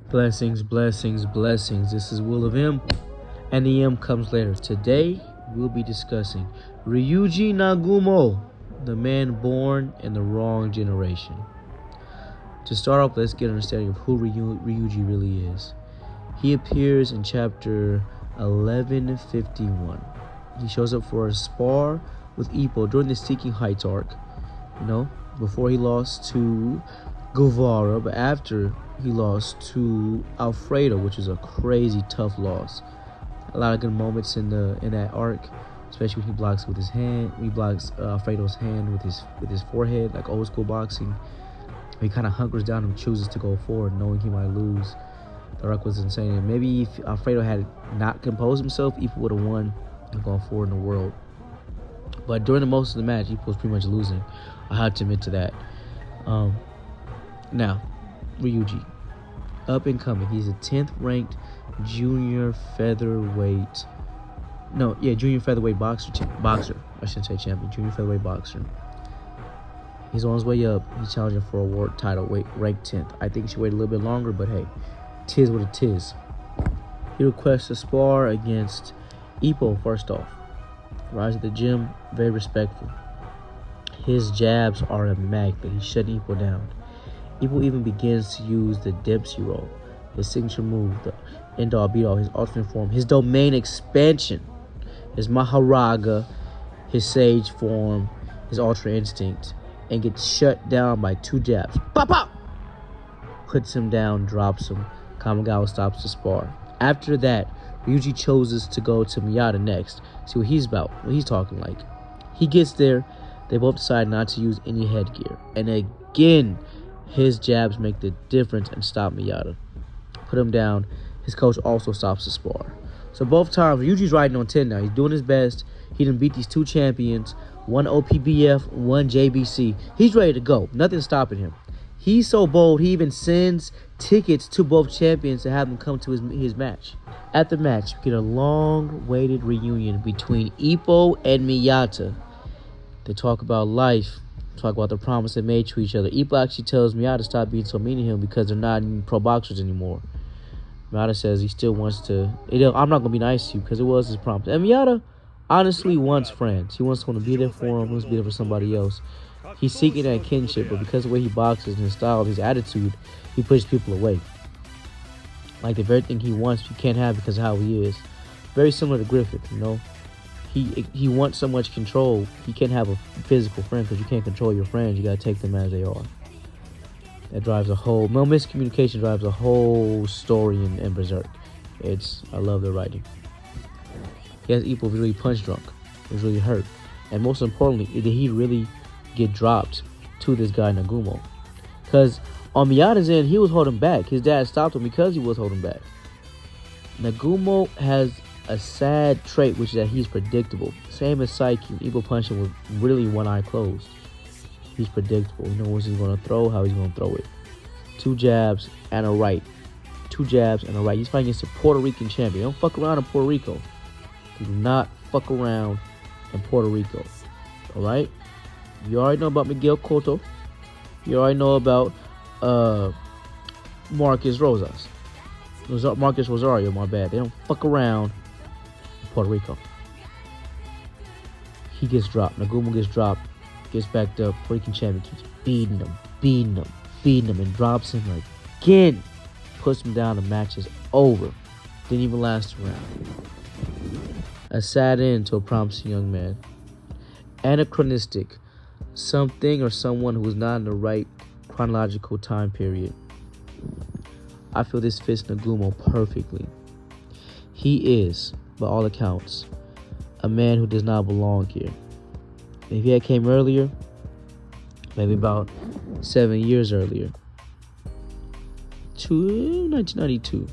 Blessings, blessings, blessings. This is Will of M, and the M comes later. Today, we'll be discussing Ryuji Nagumo, the man born in the wrong generation. To start off, let's get an understanding of who Ryuji really is. He appears in chapter 1151. He shows up for a spar with Ippo during the Seeking Heights arc. Before he lost to Guevara, but after he lost to Alfredo, which is a crazy tough loss. A lot of good moments in that arc, especially when he blocks with his hand. He blocks Alfredo's hand with his forehead, like old school boxing. He kind of hunkers down and chooses to go forward, knowing he might lose. The arc was insane. And maybe if Alfredo had not composed himself, Ippo would have won and gone forward in the world. But during the most of the match, Ippo was pretty much losing. I have to admit to that. Now, Ryuji, up and coming. He's a 10th ranked junior featherweight boxer. I shouldn't say champion, junior featherweight boxer. He's on his way up. He's challenging for a world title, ranked 10th. I think he should wait a little bit longer, but hey, tis what it is. He requests a spar against Ippo first off. Rise at the gym, very respectful. His jabs are immaculate. He's shutting Ippo down. Ippo even begins to use the Dempsey roll, his signature move, the end-all beat-all, his alternate form, his domain expansion, his Maharaga, his Sage form, his Ultra Instinct, and gets shut down by 2 jabs. Pop, pop! Puts him down, drops him. Kamigawa stops the spar. After that, Ryuji chooses to go to Miyata next, see what he's about, what he's talking like. He gets there. They both decide not to use any headgear. And again, his jabs make the difference and stop Miyata. Put him down. His coach also stops the spar. So both times, Ryuji's riding on 10 now. He's doing his best. He done beat these 2 champions, 1 OPBF, 1 JBC. He's ready to go. Nothing's stopping him. He's so bold, he even sends tickets to both champions to have them come to his match. At the match, we get a long-awaited reunion between Ippo and Miyata. They talk about life, talk about the promise they made to each other. Ippo actually tells Miyata to stop being so mean to him because they're not pro boxers anymore. Miyata says he still wants to, I'm not going to be nice to you because it was his promise. And Miyata honestly wants friends. He wants someone to be there for him. He wants to be there for somebody else. He's seeking that kinship, but because of the way he boxes and his style, his attitude, he pushes people away. Like the very thing he wants, you can't have because of how he is. Very similar to Griffith, He wants so much control. He can't have a physical friend because you can't control your friends. You got to take them as they are. That drives miscommunication drives a whole story in Berserk. I love the writing. Yes, Ippo was really punch drunk. He was really hurt. And most importantly, did he really get dropped to this guy Nagumo? Because on Miyata's end, he was holding back. His dad stopped him because he was holding back. Nagumo has a sad trait, which is that he's predictable. Same as Psyche. Ippo punched him with really one eye closed. He's predictable. He knows what he's going to throw, how he's going to throw it. 2 jabs and a right. 2 jabs and a right. He's fighting against a Puerto Rican champion. Don't fuck around in Puerto Rico. Do not fuck around in Puerto Rico. Alright? You already know about Miguel Cotto. You already know about Marcus Rosario, my bad. They don't fuck around in Puerto Rico. He gets dropped. Nagumo gets dropped. Gets backed up. Puerto Rican champion keeps beating him, and drops him again. Puts him down. The match is over. Didn't even last a round. A sad end to a promising young man. Anachronistic. Something or someone who was not in the right chronological time period. I feel this fits Nagumo perfectly. He is, by all accounts, a man who does not belong here. If he had came earlier, maybe about 7 years earlier, to 1992,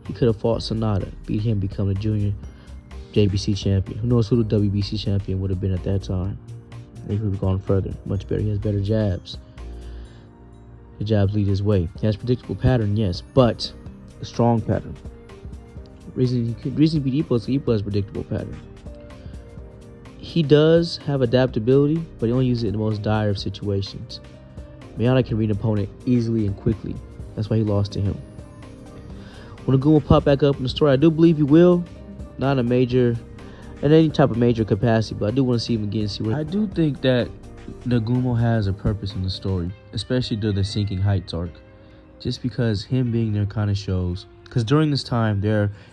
he could have fought Sonata, beat him, become a junior JBC champion. Who knows who the WBC champion would have been at that time? He would have gone further, much better. He has better jabs. The jabs lead his way. He has a predictable pattern, yes, but a strong pattern. Reason he beat Ippo is Ippo has a predictable pattern. He does have adaptability, but he only uses it in the most dire of situations. Miyata can read an opponent easily and quickly. That's why he lost to him. When Nagumo pop back up in the story, I do believe he will. Not in a major, in any type of major capacity, but I do want to see him again. See where I do think that Nagumo has a purpose in the story, especially during the Sinking Heights arc. Just because him being there kind of shows. Because during this time,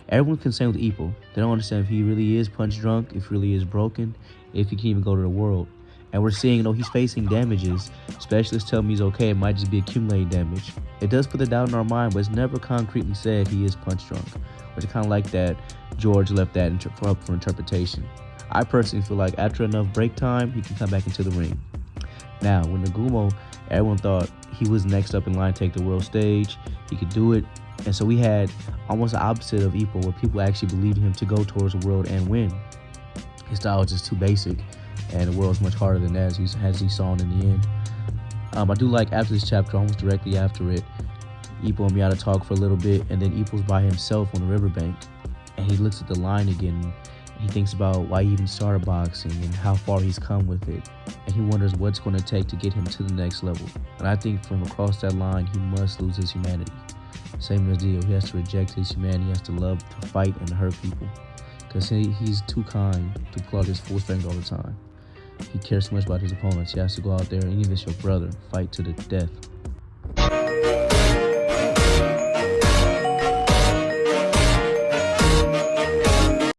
everyone's concerned with Ippo. They don't understand if he really is punch drunk, if he really is broken, if he can even go to the world. And we're seeing, he's facing damages. Specialists tell me he's okay. It might just be accumulating damage. It does put the doubt in our mind, but it's never concretely said he is punch drunk. Which is kind of like that George left that up for interpretation. I personally feel like after enough break time, he can come back into the ring. Now, when Nagumo, everyone thought he was next up in line to take the world stage. He could do it. And so we had almost the opposite of Ippo, where people actually believed him to go towards the world and win. His style was just too basic, and the world's much harder than that, as he saw in the end. I do like after this chapter, almost directly after it, Ippo and Miyata talk for a little bit, and then Ippo's by himself on the riverbank, and he looks at the line again, and he thinks about why he even started boxing and how far he's come with it, and he wonders what's going to take to get him to the next level. And I think from across that line, he must lose his humanity. Same as Dio, he has to reject his humanity, he has to love, to fight, and to hurt people, because he's too kind to pull out his full strength all the time. He cares so much about his opponents. He has to go out there, and even if it's your brother, fight to the death.